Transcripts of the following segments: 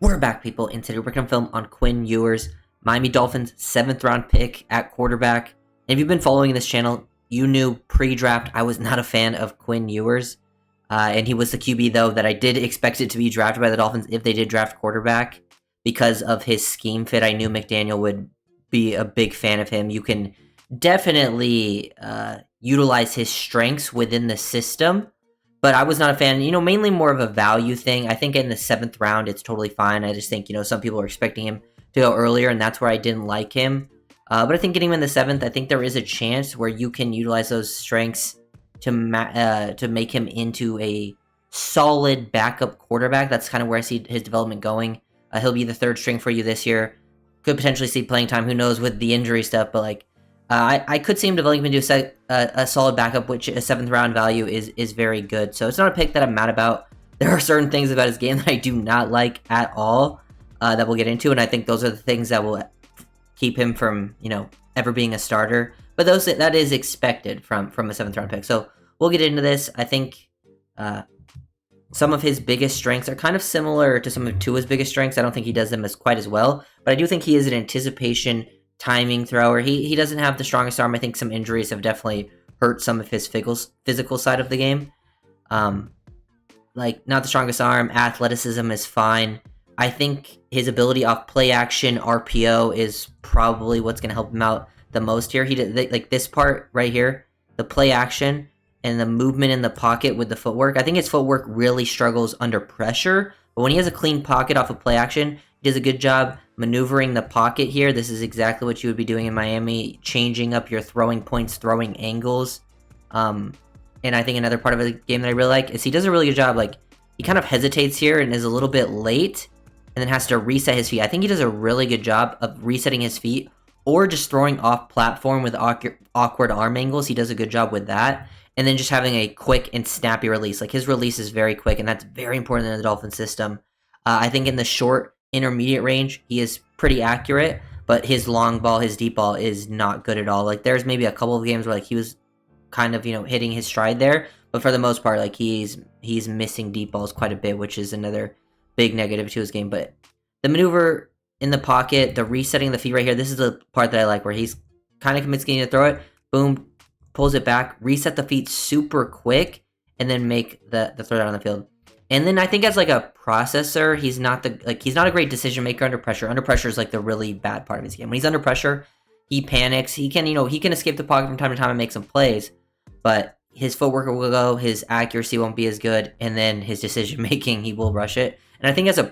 We're back, people, and today we're going to film on Quinn Ewers, Miami Dolphins 7th round pick at quarterback. And if you've been following this channel, you knew pre-draft I was not a fan of Quinn Ewers. And he was the QB, though, that I did expect it to be drafted by the Dolphins if they did draft quarterback. Because of his scheme fit, I knew McDaniel would be a big fan of him. You can definitely utilize his strengths within the system. But I was not a fan, mainly more of a value thing. I think in the 7th round, it's totally fine. I just think, some people are expecting him to go earlier, and that's where I didn't like him. But I think getting him in the 7th, I think there is a chance where you can utilize those strengths to make him into a solid backup quarterback. That's kind of where I see his development going. He'll be the 3rd string for you this year. Could potentially see playing time, who knows, with the injury stuff, but I could see him developing into a solid backup, which a 7th round value is very good. So it's not a pick that I'm mad about. There are certain things about his game that I do not like at all that we'll get into, and I think those are the things that will keep him from, ever being a starter. But that is expected from a 7th round pick. So we'll get into this. I think some of his biggest strengths are kind of similar to some of Tua's biggest strengths. I don't think he does them quite as well, but I do think he is an anticipation timing thrower. He doesn't have the strongest arm. I think some injuries have definitely hurt some of his physical side of the game. Not the strongest arm. Athleticism is fine. I think his ability off play action, RPO, is probably what's going to help him out the most here. He did this part right here, the play action and the movement in the pocket with the footwork. I think his footwork really struggles under pressure, but when he has a clean pocket off of play action, he does a good job maneuvering the pocket here. This is exactly what you would be doing in Miami, changing up your throwing points, throwing angles. And I think another part of the game that I really like is he does a really good job. He kind of hesitates here and is a little bit late and then has to reset his feet. I think he does a really good job of resetting his feet or just throwing off platform with awkward arm angles. He does a good job with that. And then just having a quick and snappy release. His release is very quick, and that's very important in the Dolphin system. I think in the short, intermediate range, he is pretty accurate, but his long ball, his deep ball is not good at all. There's maybe a couple of games where he was kind of, hitting his stride there, but for the most part, he's missing deep balls quite a bit, which is another big negative to his game. But the maneuver in the pocket, the resetting the feet right here, this is the part that I like, where he's kind of convincing you to throw it, boom, pulls it back, reset the feet super quick, and then make the throw down the field. And then I think as a processor, he's not a great decision maker under pressure. Under pressure is the really bad part of his game. When he's under pressure, he panics. He can escape the pocket from time to time and make some plays, but his footwork will go, his accuracy won't be as good, and then his decision making, he will rush it. And I think as a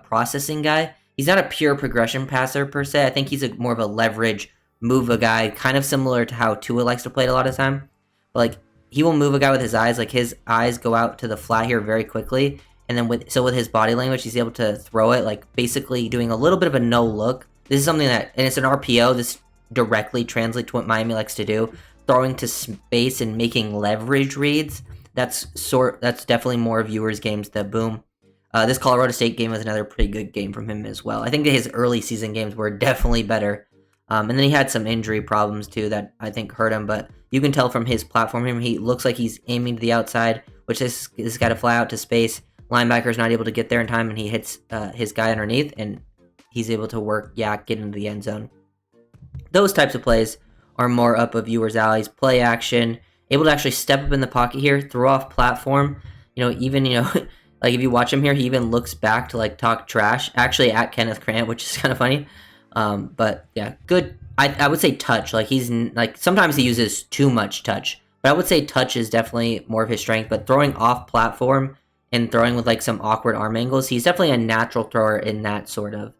processing guy, he's not a pure progression passer per se. I think he's more of a leverage move a guy, kind of similar to how Tua likes to play it a lot of time. But he will move a guy with his eyes. His eyes go out to the flat here very quickly, and then with his body language, he's able to throw it, basically doing a little bit of a no look. This is something and it's an RPO. This directly translates to what Miami likes to do, throwing to space and making leverage reads. That's definitely more of Ewers' games. The boom. This Colorado State game was another pretty good game from him as well. I think that his early season games were definitely better. And then he had some injury problems too that I think hurt him, but you can tell from his platform, he looks like he's aiming to the outside, which this got to fly out to space. Linebacker's not able to get there in time, and he hits his guy underneath, and he's able to get into the end zone. Those types of plays are more up of Ewers' alleys. Play action, able to actually step up in the pocket here, throw off platform. If you watch him here, he even looks back to talk trash, actually at Kenneth Grant, which is kind of funny. But yeah, good. I would say touch. He's sometimes he uses too much touch, but I would say touch is definitely more of his strength. But throwing off platform and throwing with some awkward arm angles, he's definitely a natural thrower in that sort of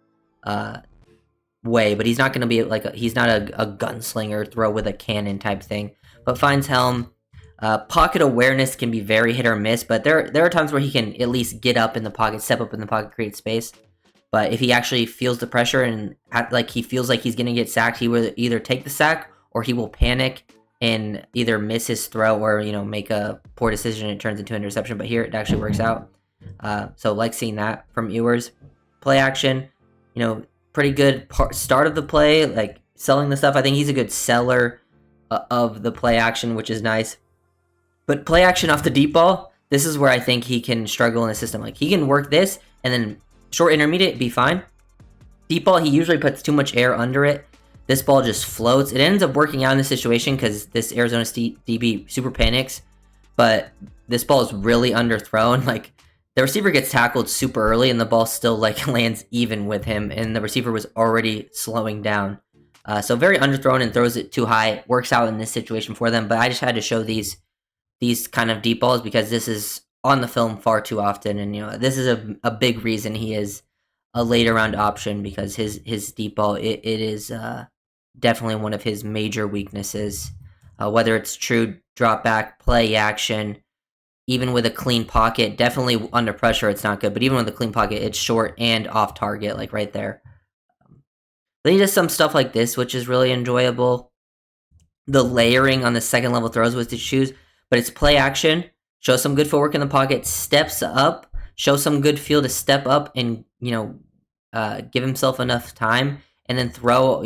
way. But he's not going to be he's not a gunslinger throw with a cannon type thing. But finds helm. Pocket awareness can be very hit or miss, but there are times where he can at least get up in the pocket, step up in the pocket, create space. But if he actually feels the pressure and he feels like he's going to get sacked, he will either take the sack or he will panic and either miss his throw or, make a poor decision and it turns into an interception. But here it actually works out. So seeing that from Ewers. Play action, pretty good start of the play, selling the stuff. I think he's a good seller of the play action, which is nice. But play action off the deep ball, this is where I think he can struggle in the system. He can work this and then Short intermediate, be fine. Deep ball, he usually puts too much air under it. This ball just floats. It ends up working out in this situation because this Arizona State DB super panics, but this ball is really underthrown. Like, the receiver gets tackled super early and the ball still like lands even with him, and the receiver was already slowing down. So very underthrown and throws it too high. Works out in this situation for them, but I just had to show these kind of deep balls because this is on the film far too often, and this is a big reason he is a later round option, because his deep ball it is definitely one of his major weaknesses. Whether it's true drop back, play action, even with a clean pocket, definitely under pressure it's not good, but even with a clean pocket it's short and off target, like right there. Then he does some stuff like this, which is really enjoyable. The layering on the second level throws was to choose, but it's play action, show some good footwork in the pocket, steps up, show some good feel to step up and, give himself enough time, and then throw,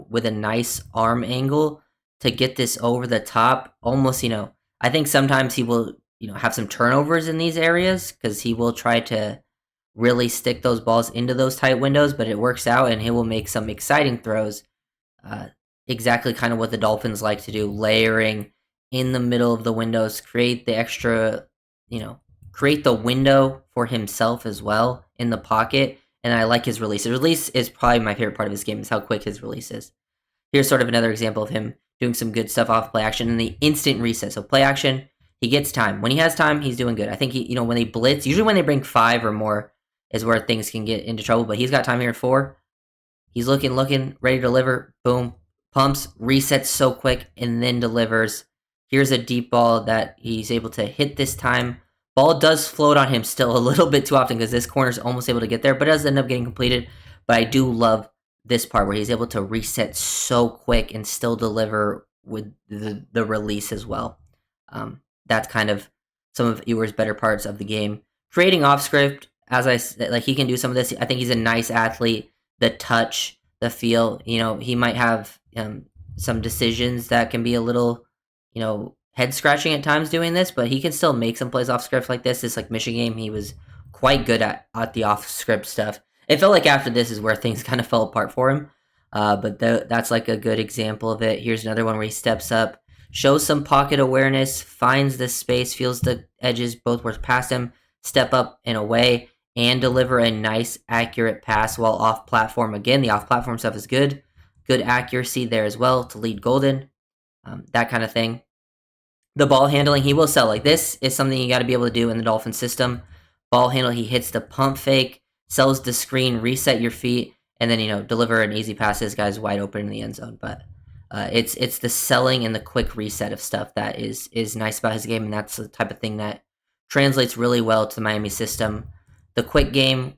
with a nice arm angle to get this over the top. Almost, I think sometimes he will, have some turnovers in these areas because he will try to really stick those balls into those tight windows, but it works out and he will make some exciting throws. Exactly kind of what the Dolphins like to do, layering in the middle of the windows, create the extra, create the window for himself as well in the pocket. And I like his release. His release is probably my favorite part of his game, is how quick his release is. Here's sort of another example of him doing some good stuff off play action and the instant reset. So play action, he gets time. When he has time, he's doing good. I think when they blitz, usually when they bring 5 or more is where things can get into trouble, but he's got time here at 4. He's looking, ready to deliver. Boom. Pumps, resets so quick, and then delivers. Here's a deep ball that he's able to hit this time. Ball does float on him still a little bit too often because this corner's almost able to get there, but it does end up getting completed. But I do love this part where he's able to reset so quick and still deliver with the release as well. That's kind of some of Ewers' better parts of the game. Creating off script, as I said, like, he can do some of this. I think he's a nice athlete. The touch, the feel, he might have some decisions that can be a little, head scratching at times doing this, but he can still make some plays off script like this. This like Michigan game, he was quite good at the off script stuff. It felt like after this is where things kind of fell apart for him, but that's like a good example of it. Here's another one where he steps up, shows some pocket awareness, finds the space, feels the edges both words past him, step up and away, and deliver a nice, accurate pass while off-platform. Again, the off-platform stuff is good. Good accuracy there as well to lead Golden, that kind of thing. The ball handling, he will sell. Like, this is something you got to be able to do in the Dolphin system. Ball handle, he hits the pump fake, sells the screen, reset your feet, and then, deliver an easy pass. This guy's wide open in the end zone. But it's the selling and the quick reset of stuff that is nice about his game, and that's the type of thing that translates really well to the Miami system. The quick game,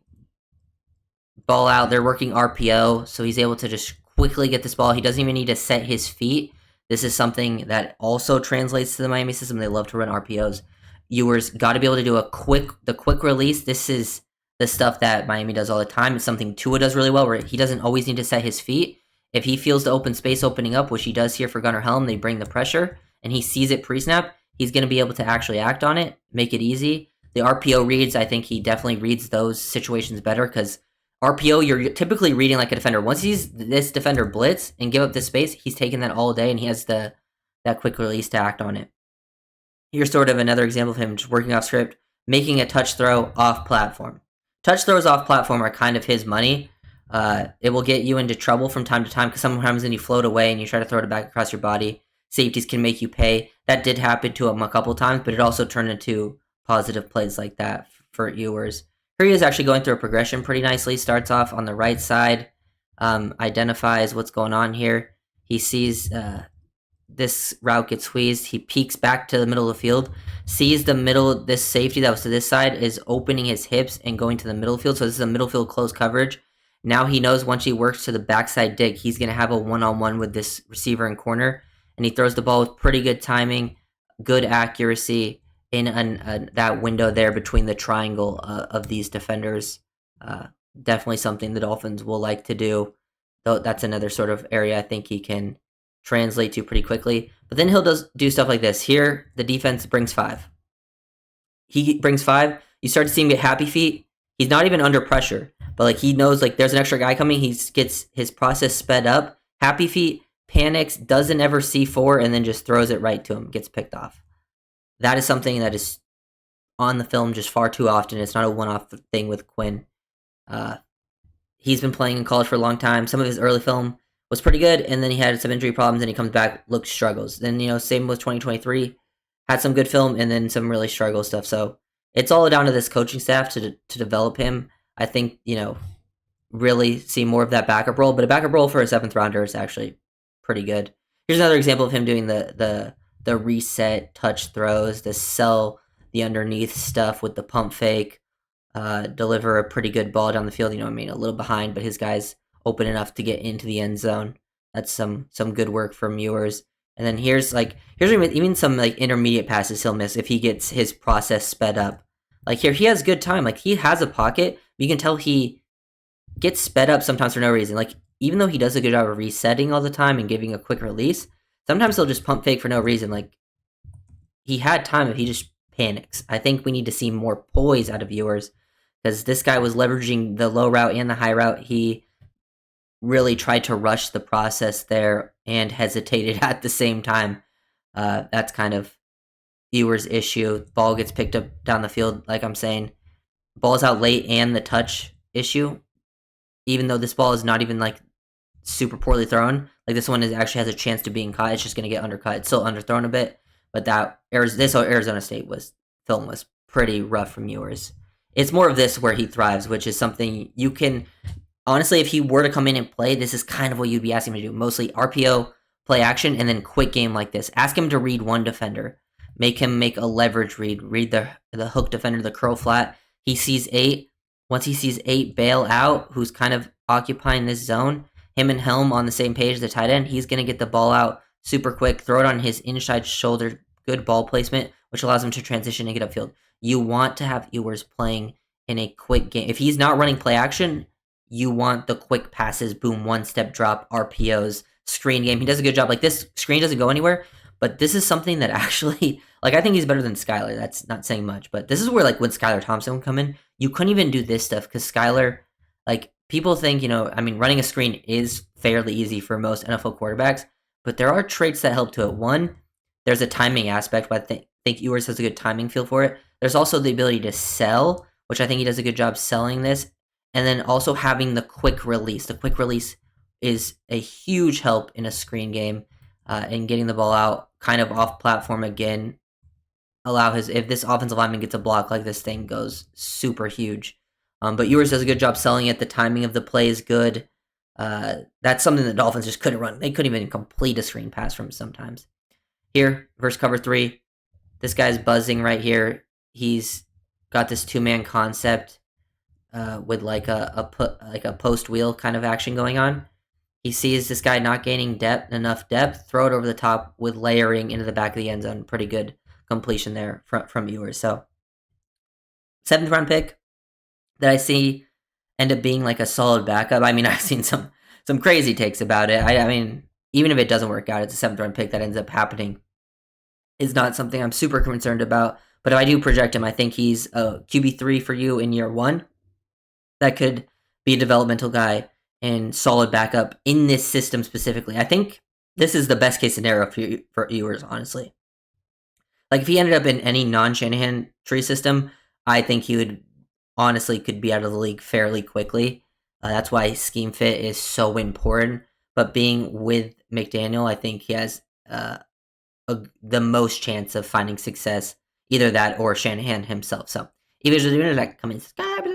ball out, they're working RPO, so he's able to just quickly get this ball. He doesn't even need to set his feet. This is something that also translates to the Miami system. They love to run RPOs. Ewers got to be able to do the quick release. This is the stuff that Miami does all the time. It's something Tua does really well, where he doesn't always need to set his feet. If he feels the open space opening up, which he does here for Gunnar Helm, they bring the pressure, and he sees it pre-snap, he's going to be able to actually act on it, make it easy. The RPO reads, I think he definitely reads those situations better, because RPO, you're typically reading like a defender. Once he's this defender blitz and give up this space, he's taking that all day, and he has that quick release to act on it. Here's sort of another example of him just working off script, making a touch throw off platform. Touch throws off platform are kind of his money. It will get you into trouble from time to time, because sometimes then you float away and you try to throw it back across your body. Safeties can make you pay. That did happen to him a couple times, but it also turned into positive plays like that for Ewers. Here he is actually going through a progression pretty nicely. Starts off on the right side, identifies what's going on here. He sees this route gets squeezed. He peeks back to the middle of the field, sees the middle, this safety that was to this side is opening his hips and going to the middle field. So this is a middle field close coverage. Now he knows once he works to the backside dig, he's going to have a one-on-one with this receiver and corner. And he throws the ball with pretty good timing, good accuracy in that window there between the triangle of these defenders. Definitely something the Dolphins will like to do. Though that's another sort of area I think he can translate to pretty quickly. But then he'll do stuff like this. Here, the defense brings 5. He brings 5. You start to see him get happy feet. he's not even under pressure, but like he knows like there's an extra guy coming. He gets his process sped up. Happy feet, panics, doesn't ever C4, and then just throws it right to him. Gets picked off. That is something that is on the film just far too often. It's not a one-off thing with Quinn. He's been playing in college for a long time. Some of his early film was pretty good, and then he had some injury problems, and he comes back, looks struggles. Then, same with 2023. Had some good film, and then some really struggle stuff. So it's all down to this coaching staff to develop him. I think, really see more of that backup role. But a backup role for a 7th rounder is actually pretty good. Here's another example of him doing the reset touch throws, the sell the underneath stuff with the pump fake, deliver a pretty good ball down the field. A little behind, but his guy's open enough to get into the end zone. That's some good work from Ewers. And then here's even some like intermediate passes he'll miss if he gets his process sped up. Like here, he has good time. Like he has a pocket. You can tell he gets sped up sometimes for no reason. Like even though he does a good job of resetting all the time and giving a quick release, sometimes he'll just pump fake for no reason. Like he had time if he just panics. I think we need to see more poise out of Ewers because this guy was leveraging the low route and the high route. He really tried to rush the process there and hesitated at the same time. That's kind of Ewers' issue. Ball gets picked up down the field, like I'm saying. Ball's out late and the touch issue. Even though this ball is not even like super poorly thrown, like this one actually has a chance to being caught. It's just going to get undercut. It's still underthrown a bit, but this Arizona State film was pretty rough from Ewers. It's more of this where he thrives, which is something you can... Honestly, if he were to come in and play, this is kind of what you'd be asking him to do. Mostly RPO, play action, and then quick game like this. Ask him to read one defender. Make him make a leverage read. Read the hook defender, the curl flat. He sees 8. Once he sees 8 bail out, who's kind of occupying this zone, him and Helm on the same page, the tight end, he's going to get the ball out super quick, throw it on his inside shoulder, good ball placement, which allows him to transition and get upfield. You want to have Ewers playing in a quick game. If he's not running play action, you want the quick passes, boom, one-step drop, RPOs, screen game. He does a good job. Like, this screen doesn't go anywhere, but this is something that actually, like, I think he's better than Skylar. That's not saying much, but this is where, like, when Skylar Thompson would come in, you couldn't even do this stuff because Skylar, like, people think, running a screen is fairly easy for most NFL quarterbacks, but there are traits that help to it. One, there's a timing aspect, but I think Ewers has a good timing feel for it. There's also the ability to sell, which I think he does a good job selling this. And then also having the quick release. The quick release is a huge help in a screen game and getting the ball out kind of off platform again. If this offensive lineman gets a block, like this thing goes super huge. But Ewers does a good job selling it. The timing of the play is good. That's something the Dolphins just couldn't run. They couldn't even complete a screen pass from sometimes. Here, versus cover 3, this guy's buzzing right here. He's got this 2-man concept. With like a post wheel kind of action going on. He sees this guy not gaining enough depth, throw it over the top with layering into the back of the end zone. Pretty good completion there from Ewers. So 7th round pick that I see end up being like a solid backup. I've seen some crazy takes about it. I mean, even if it doesn't work out, it's a 7th round pick that ends up happening. Is not something I'm super concerned about. But if I do project him, I think he's a QB3 for you in year 1. That could be a developmental guy and solid backup in this system specifically. I think this is the best case scenario for Ewers, honestly. Like, if he ended up in any non-Shanahan tree system, I think he would honestly could be out of the league fairly quickly. That's why scheme fit is so important. But being with McDaniel, I think he has the most chance of finding success, either that or Shanahan himself. So, if you're doing it, like, come in, subscribe.